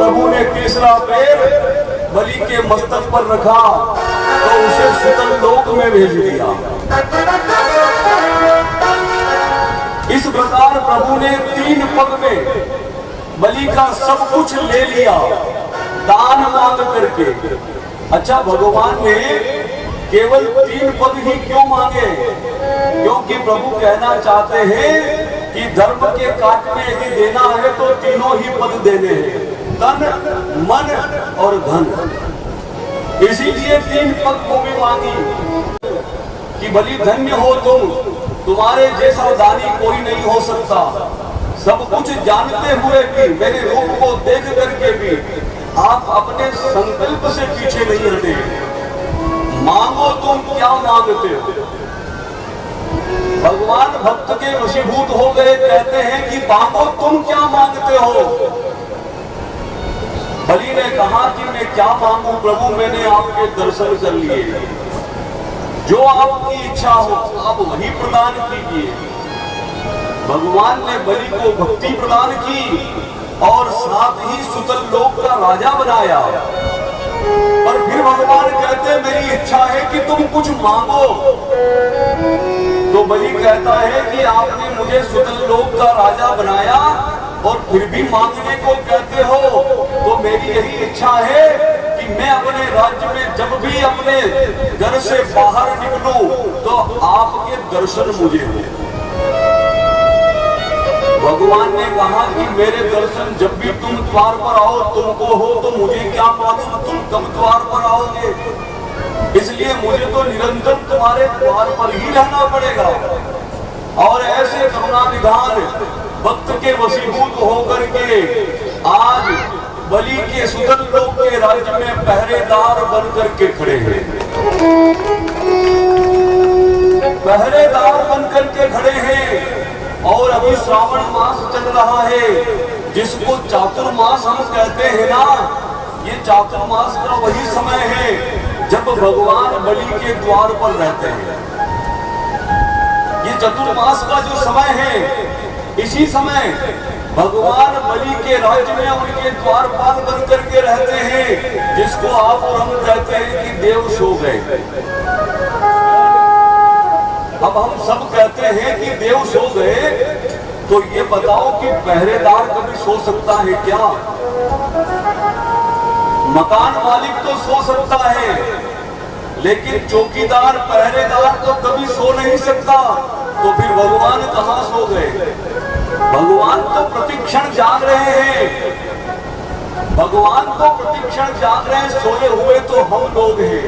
प्रभु ने तीसरा पैर बलि के मस्तक पर रखा तो उसे सुतल लोक में भेज दिया। इस प्रकार प्रभु ने 3 पग में बलि का सब कुछ ले लिया दान मांग करके। अच्छा, भगवान ने केवल 3 पद ही क्यों मांगे? क्योंकि प्रभु कहना चाहते हैं कि धर्म के काट में यदि देना है तो तीनों ही पद देने हैं, तन, मन और धन। इसीलिए 3 पद को भी मांगी कि बलि धन्य हो तुम, तुम्हारे जैसा दानी कोई नहीं हो सकता। सब कुछ जानते हुए भी, मेरे रूप को देख करके भी आप अपने संकल्प से पीछे नहीं हटे। मांगो तुम क्या मांगते हो। भगवान भक्त के वशीभूत हो गए, कहते हैं कि मांगो तुम क्या मांगते हो। बलि ने कहा कि मैं क्या मांगू प्रभु, मैंने आपके दर्शन कर लिए, जो आपकी इच्छा हो आप वही प्रदान कीजिए। भगवान ने बलि को भक्ति प्रदान की और साथ ही सुतल लोक का राजा बनाया। पर फिर भगवान कहते मेरी इच्छा है कि तुम कुछ मांगो। तो बलि कहता है कि आपने मुझे सुतल लोक का राजा बनाया और फिर भी मांगने को कहते हो, तो मेरी यही इच्छा है कि मैं अपने राज्य में जब भी अपने घर से बाहर निकलूं तो आपके दर्शन मुझे हो। भगवान ने कहा कि मेरे दर्शन जब भी तुम द्वार पर आओ तुमको हो, तो मुझे क्या मालूम तुम कब द्वार पर आओगे। इसलिए मुझे तो निरंतर तुम्हारे द्वार पर ही रहना पड़ेगा। और ऐसे करुणा निधान भक्त के वशीभूत होकर के आज बलि के सुतल लोक के राज्य में पहरेदार बन करके खड़े हैं। पहरेदार बन करके खड़े हैं। और अभी श्रावण मास चल रहा है, जिसको चातुर्मास हम कहते हैं ना, ये चातुर्मास का वही समय है जब भगवान बलि के द्वार पर रहते हैं। ये चतुर्मास का जो समय है, इसी समय भगवान बलि के राज्य में उनके द्वारपाल बन करके रहते हैं, जिसको आप और हम कहते हैं कि देव सो गए। अब हम सब कहते हैं कि देव सो गए, तो ये बताओ कि पहरेदार कभी सो सकता है क्या? मकान मालिक तो सो सकता है, लेकिन चौकीदार पहरेदार तो कभी सो नहीं सकता। तो फिर भगवान कहाँ सो गए? भगवान तो प्रतिक्षण जाग रहे हैं। भगवान को प्रतिक्षण जाग रहे हैं, सोए हुए तो हम लोग हैं।